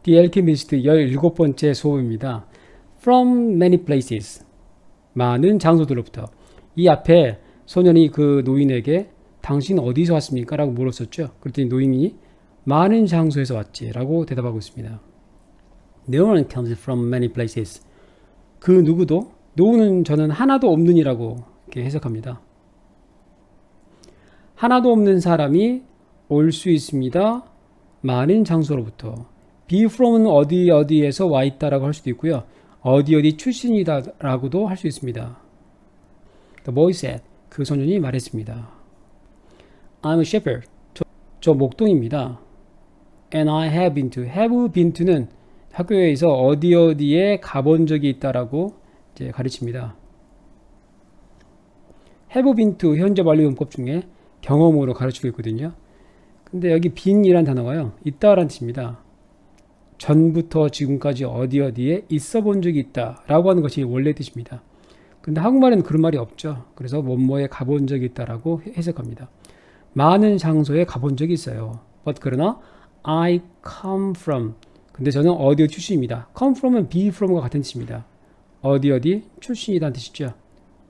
The Alchemist 17번째 수업입니다. From many places. 많은 장소들로부터. 이 앞에 소년이 그 노인에게 당신 어디서 왔습니까? 라고 물었었죠. 그랬더니 노인이 많은 장소에서 왔지 라고 대답하고 있습니다. No one comes from many places. 그 누구도, 노우는 저는 하나도 없는 이라고 이렇게 해석합니다. 하나도 없는 사람이 올 수 있습니다. 많은 장소로부터. be from은 어디 어디에서 와 있다라고 할 수도 있고요. 어디 어디 출신이다라고도 할 수 있습니다. The boy said. 그 소년이 말했습니다. I'm a shepherd. 저 목동입니다. And I have been to. have been to는 학교에서 어디 어디에 가본 적이 있다라고 이제 가르칩니다. have been to 현재 완료용법 중에 경험으로 가르치고 있거든요. 근데 여기 been이란 단어가요. 있다라는 뜻입니다. 전부터 지금까지 어디 어디에 있어 본 적이 있다라고 하는 것이 원래 뜻입니다. 근데 한국말에는 그런 말이 없죠. 그래서 뭐뭐에 가본 적이 있다라고 해석합니다. 많은 장소에 가본 적이 있어요. But 그러나 I come from. 근데 저는 어디 어디 출신입니다. Come from은 be from과 같은 뜻입니다. 어디 어디 출신이라는 뜻이죠.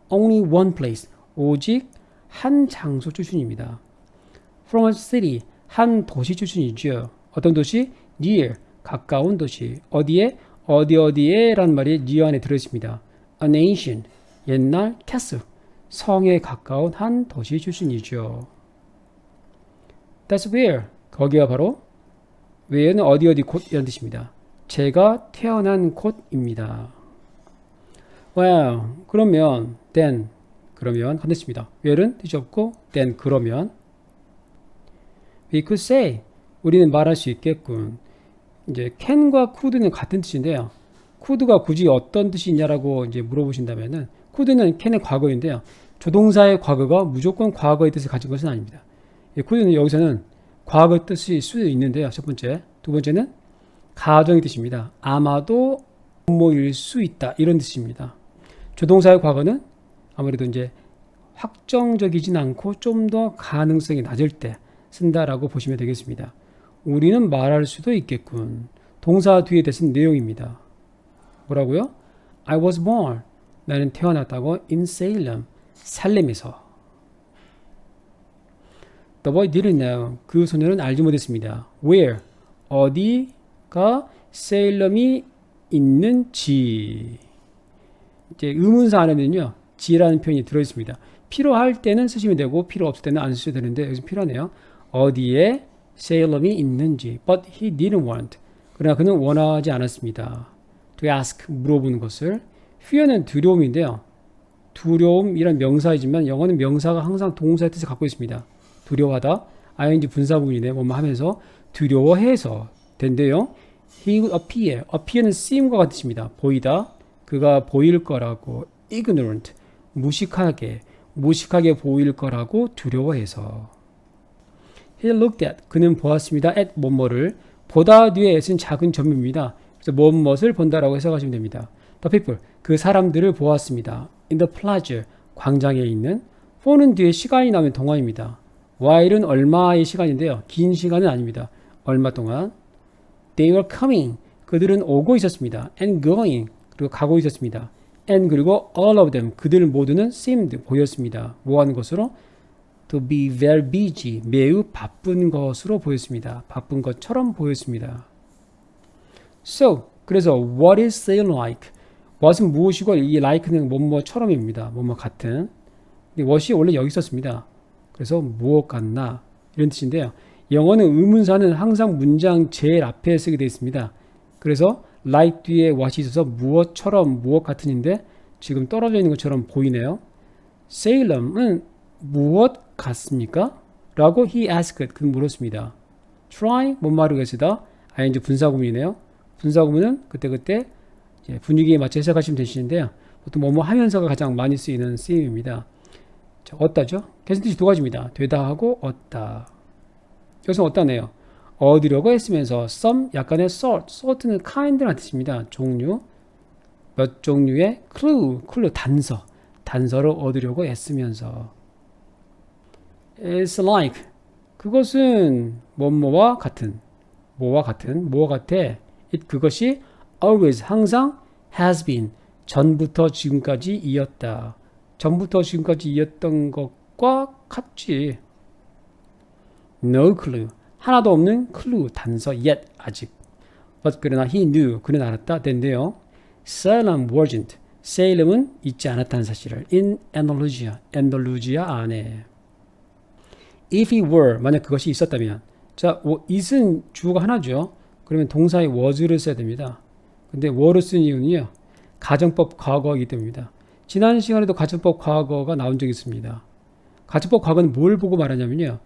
Only one place. 오직 한 장소 출신입니다. From a city. 한 도시 출신이죠. 어떤 도시? Near. 가까운 도시. 어디에? 어디 어디에 라는 말이 near 안에 들어있습니다. A nation. 옛날 castle. 성에 가까운 한 도시 출신이죠. That's where. 거기가 바로 where는 어디 어디 곳이라는 뜻입니다. 제가 태어난 곳입니다. Well, 그러면 then 그러면 한 뜻입니다. where는 뜻이 없고 then 그러면 we could say 우리는 말할 수 있겠군. 이제 can과 could는 같은 뜻인데요. could가 굳이 어떤 뜻이 있냐라고 이제 물어보신다면은 could는 can의 과거인데요. 조동사의 과거가 무조건 과거의 뜻을 가진 것은 아닙니다. could는 여기서는 과거 뜻일 수도 있는데요. 첫 번째. 두 번째는 가정의 뜻입니다. 아마도 뭐일 수 있다. 이런 뜻입니다. 조동사의 과거는 아무래도 이제 확정적이진 않고 좀 더 가능성이 낮을 때 쓴다라고 보시면 되겠습니다. 우리는 말할 수도 있겠군. 동사 뒤에 대신 내용입니다. 뭐라고요? I was born. 나는 태어났다고 in Salem. 살렘에서. The boy didn't know. 그 소녀는 알지 못했습니다. Where? 어디가 Salem이 있는지. 이제 의문사 안에는요. 지라는 표현이 들어있습니다. 필요할 때는 쓰시면 되고 필요 없을 때는 안 쓰셔도 되는데 여기서 필요하네요. 어디에 Salem이 있는지. But he didn't want. 그러나 그는 원하지 않았습니다. To ask. 물어보는 것을. fear는 두려움인데요. 두려움이란 명사이지만 영어는 명사가 항상 동사의 뜻을 갖고 있습니다. 두려워하다. ing 분사구문이네. 뭐뭐 하면서 두려워해서 된대요. He would appear. appear는 seem과 같은 뜻입니다. 보이다. 그가 보일 거라고. ignorant. 무식하게 보일 거라고 두려워해서. He looked at. 그는 보았습니다. at 뭐뭐를. 보다 뒤에 s은 작은 점입니다. 그래서 무엇을 본다라고 해석하시면 됩니다. The people. 그 사람들을 보았습니다. In the plaza. 광장에 있는. for는 뒤에 시간이 나오면 동안입니다. while은 얼마의 시간인데요. 긴 시간은 아닙니다. 얼마 동안. They were coming. 그들은 오고 있었습니다. And going. 그리고 가고 있었습니다. And 그리고 all of them. 그들 모두는 seemed. 보였습니다. 뭐 하는 것으로? To be very busy. 매우 바쁜 것으로 보였습니다. 바쁜 것처럼 보였습니다. So. 그래서 what is sale like? what은 무엇이고 이 like는 뭐뭐처럼입니다. 뭐뭐 같은. 근데 what이 원래 여기 있었습니다. 그래서 무엇 같나 이런 뜻인데요. 영어는 의문사는 항상 문장 제일 앞에 쓰게 되어 있습니다. 그래서 like 뒤에 what이 있어서 무엇처럼 무엇 같은인데 지금 떨어져 있는 것처럼 보이네요. Salem은 무엇 같습니까? 라고 he asked. 그는 물었습니다. try 뭔말을 쓰다 ing 분사구문이네요. 분사구문은 그때그때 분위기에 맞춰 해석하시면 되시는데요. 보통 뭐뭐 하면서가 가장 많이 쓰이는 쓰임입니다. 자, 얻다죠? 계속 뜻이 두 가지입니다. 되다 하고 얻다. 여기서 얻다네요. 얻으려고 했으면서 some 약간의 sort는 kind라는 뜻입니다. 종류. 몇 종류의 clue 단서를 얻으려고 애쓰면서. It's like 그것은 뭐뭐와 같은 뭐와 같아. 그것이 always 항상 has been 전부터 지금까지 이었다. 전부터 지금까지 이었던 것과 같지. No clue. 하나도 없는 clue 단서 yet 아직. But 그러나 he knew 그는 알았다. 된대요. Salem wasn't. Salem은 있지 않았다는 사실을 in Andalusia. 안달루지아 안에. If he were 만약 그것이 있었다면 자 it은 주어가 하나죠. 그러면 동사의 was를 써야 됩니다. 근데 were를 쓴 이유는요. 가정법 과거이기 때문입니다. 지난 시간에도 가정법 과거가 나온 적이 있습니다. 가정법 과거는 뭘 보고 말하냐면요.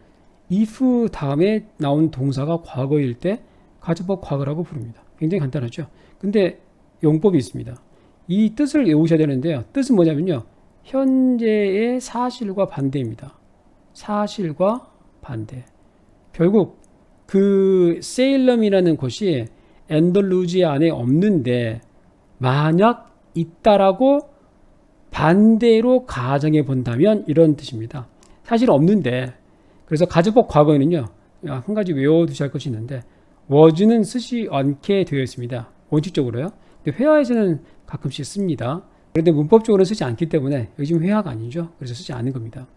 if 다음에 나온 동사가 과거일 때 가정법 과거라고 부릅니다. 굉장히 간단하죠. 근데 용법이 있습니다. 이 뜻을 외우셔야 되는데요. 뜻은 뭐냐면요. 현재의 사실과 반대입니다. 사실과 반대. 결국 그 세일럼이라는 곳이 안달루지아 안에 없는데 만약 있다라고 반대로 가정해 본다면 이런 뜻입니다. 사실 없는데 그래서 가정법 과거에는요. 한 가지 외워두셔야 할 것이 있는데 was는 쓰지 않게 되어 있습니다. 원칙적으로요. 근데 회화에서는 가끔씩 씁니다. 그런데 문법적으로는 쓰지 않기 때문에 여기 지금 회화가 아니죠. 그래서 쓰지 않는 겁니다.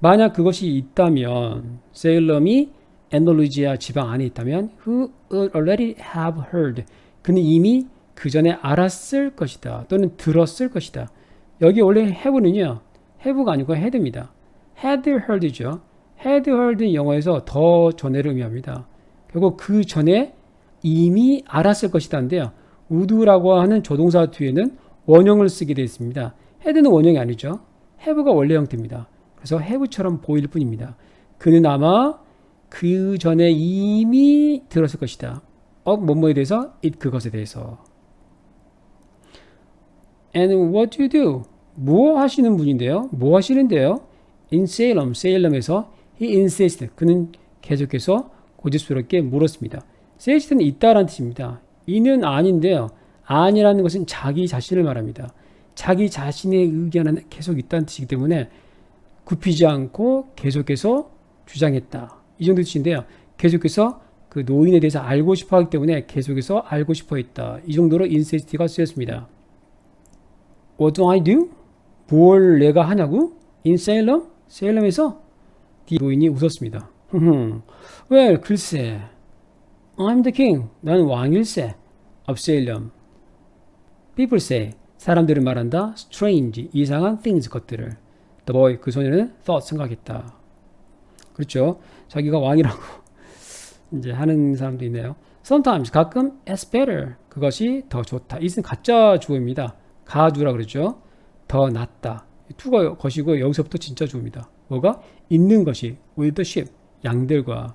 만약 그것이 있다면 세일럼이 안달루지아 지방 안에 있다면 who already have heard 그는 이미 그 전에 알았을 것이다. 또는 들었을 것이다. 여기 원래 have는요. have가 아니고 had입니다. had heard죠. had heard는 영어에서 더 전에를 의미합니다. 결국 그 전에 이미 알았을 것이다인데요. would라고 하는 조동사 뒤에는 원형을 쓰게 되어 있습니다. had는 원형이 아니죠. have가 원래 형태입니다. 그래서 have처럼 보일 뿐입니다. 그는 아마 그 전에 이미 들었을 것이다. 뭐뭐에 대해서? it 그것에 대해서. And what do you do? 뭐 하시는 분인데요? 뭐 하시는데요? In Salem, Salem에서 he insisted. 그는 계속해서 고집스럽게 물었습니다. insist는 있다라는 뜻입니다. 이는 아닌데요. 아니라는 것은 자기 자신을 말합니다. 자기 자신의 의견은 계속 있다는 뜻이기 때문에 굽히지 않고 계속해서 주장했다. 이 정도 뜻인데요. 계속해서 그 노인에 대해서 알고 싶어 하기 때문에 계속해서 알고 싶어 했다. 이 정도로 insist가 쓰였습니다. What do I do? 뭘 내가 하냐고? In Salem? 세일럼에서 노인이 웃었습니다. Well, 글쎄. I'm the king. 나는 왕일세. Of Salem. People say. 사람들은 말한다. Strange. 이상한 things. 것들을. The boy. 그 소녀는 thought. 생각했다. 그렇죠. 자기가 왕이라고 이제 하는 사람도 있네요. Sometimes. 가끔 as better. 그것이 더 좋다. 이것은 가짜 주어입니다. 가주라 그러죠. 더 낫다. 투가 것이고 여기서부터 진짜 주어입니다. 뭐가? 있는 것이 with the sheep. 양들과.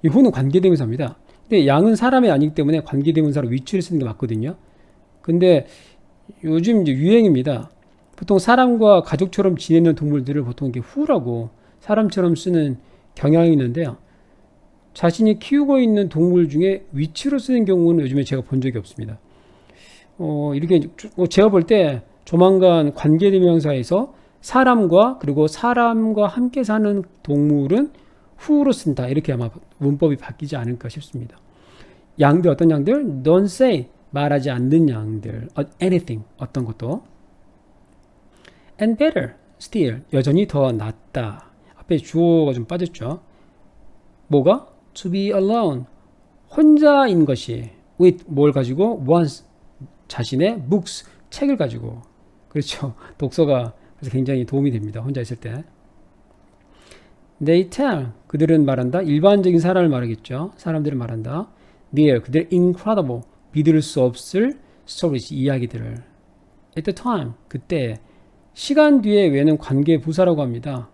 이 who는 관계대명사입니다. 근데 양은 사람이 아니기 때문에 관계대명사로 위치를 쓰는 게 맞거든요. 근데 요즘 이제 유행입니다. 보통 사람과 가족처럼 지내는 동물들을 보통 이렇게 who라고 사람처럼 쓰는 경향이 있는데요. 자신이 키우고 있는 동물 중에 위치로 쓰는 경우는 요즘에 제가 본 적이 없습니다. 이렇게 제가 볼 때 조만간 관계대명사에서 사람과 그리고 사람과 함께 사는 동물은 who로 쓴다. 이렇게 아마 문법이 바뀌지 않을까 싶습니다. 양들 어떤 양들? Don't say 말하지 않는 양들. Anything 어떤 것도. And better still 여전히 더 낫다. 앞에 주어가 좀 빠졌죠. 뭐가? To be alone 혼자인 것이 with 뭘 가지고? one's 자신의 books 책을 가지고. 그렇죠. 독서가 그래서 굉장히 도움이 됩니다. 혼자 있을 때. They tell 그들은 말한다. 일반적인 사람을 말하겠죠. 사람들은 말한다. Their 그들의 incredible 믿을 수 없을 stories 이야기들을. At the time 그때 시간 뒤에 왜는 관계 부사라고 합니다.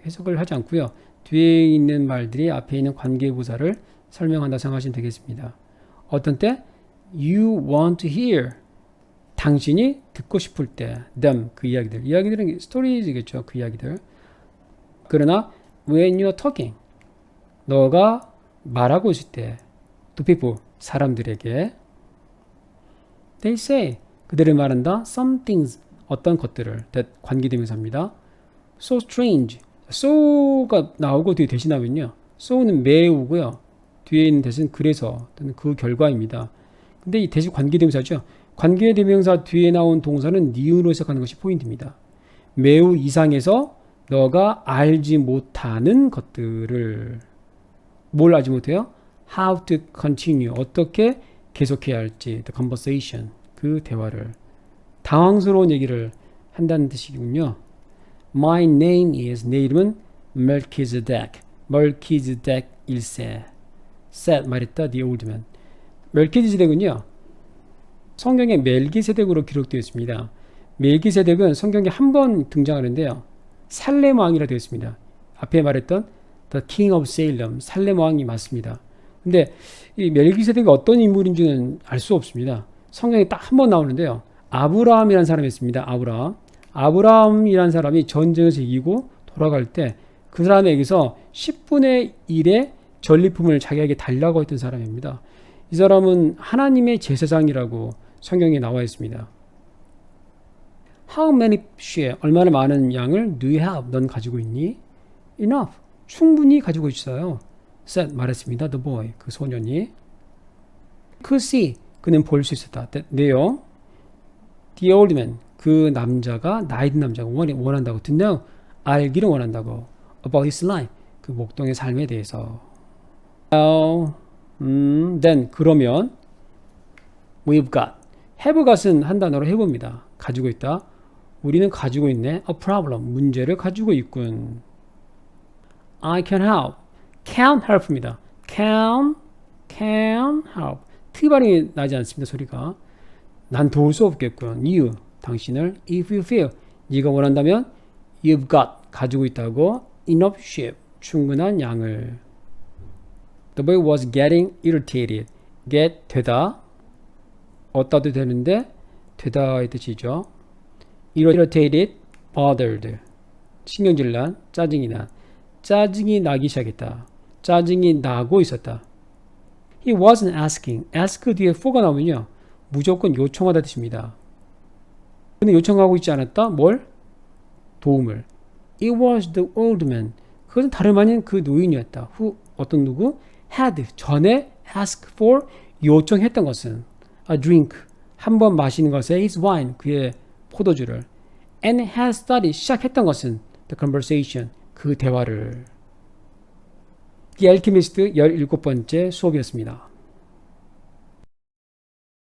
해석을 하지 않고요. 뒤에 있는 말들이 앞에 있는 관계 부사를 설명한다 생각하시면 되겠습니다. 어떤 때 you want to hear 당신이 듣고 싶을 때 them 그 이야기들 이야기들은 스토리즈겠죠. 그 이야기들. 그러나 when you're talking 너가 말하고 있을 때 to people 사람들에게 they say 그들을 말한다 some things 어떤 것들을 that 관계대명사입니다. so strange so가 나오고 뒤에 대신하면요 so는 매우고요 뒤에 있는 대신 그래서 또는 그 결과입니다. 근데 이 대신 관계대명사죠. 관계대명사 뒤에 나온 동사는 니은으로 해석하는 것이 포인트입니다. 매우 이상해서 너가 알지 못하는 것들을 뭘 알지 못해요? How to continue. 어떻게 계속해야 할지. The conversation. 그 대화를. 당황스러운 얘기를 한다는 뜻이군요. My name is. 내 이름은 Melchizedek. Melchizedek 1세. said 말했다. The old man. 멜키세덱은요. 성경에 멜기세덱으로 기록되어 있습니다. 멜기세덱은 성경에 한 번 등장하는데요. 살렘 왕이라 되어 있습니다. 앞에 말했던 The King of Salem, 살렘 왕이 맞습니다. 근데 이 멜기세덱이 어떤 인물인지는 알 수 없습니다. 성경에 딱 한 번 나오는데요. 아브라함이라는 사람이 있습니다. 아브라함이라는 사람이 전쟁에서 이기고 돌아갈 때 그 사람에게서 10분의 1의 전리품을 자기에게 달라고 했던 사람입니다. 이 사람은 하나님의 제사장이라고 성경에 나와 있습니다. How many sheep? 얼마나 많은 양을 do you have? 넌 가지고 있니? Enough. 충분히 가지고 있어요. said 말했습니다. The boy. 그 소년이. could see. 그는 볼 수 있었다. 내용. The old man. 그 남자가 나이 든 남자가 원한다고. To know. 알기를 원한다고. About his life. 그 목동의 삶에 대해서. Then 그러면 we've got. have got은 한 단어로 해봅니다. 가지고 있다. 우리는 가지고 있네. A problem. 문제를 가지고 있군. I can help. Can help입니다. Can help. T 발음이 나지 않습니다. 소리가. 난 도울 수 없겠군. You. 당신을. If you feel. 네가 원한다면 you've got. 가지고 있다고. Enough sheep. 충분한 양을. The boy was getting irritated. get 되다. 어따도 되는데 되다의 뜻이죠. irritated, bothered. 신경질 난, 짜증이 난. 짜증이 나기 시작했다. 짜증이 나고 있었다. He wasn't asking. ask 뒤에 for가 나오면요. 무조건 요청하다 뜻입니다. 근데 요청하고 있지 않았다? 뭘? 도움을. It was the old man. 그것은 다름 아닌 그 노인이었다. who 어떤 누구? had 전에 ask for 요청했던 것은 a drink 한 번 마시는 것에 his wine 그의 포도주를 and had started 시작했던 것은 the conversation 그 대화를. The Alchemist 17번째 수업이었습니다.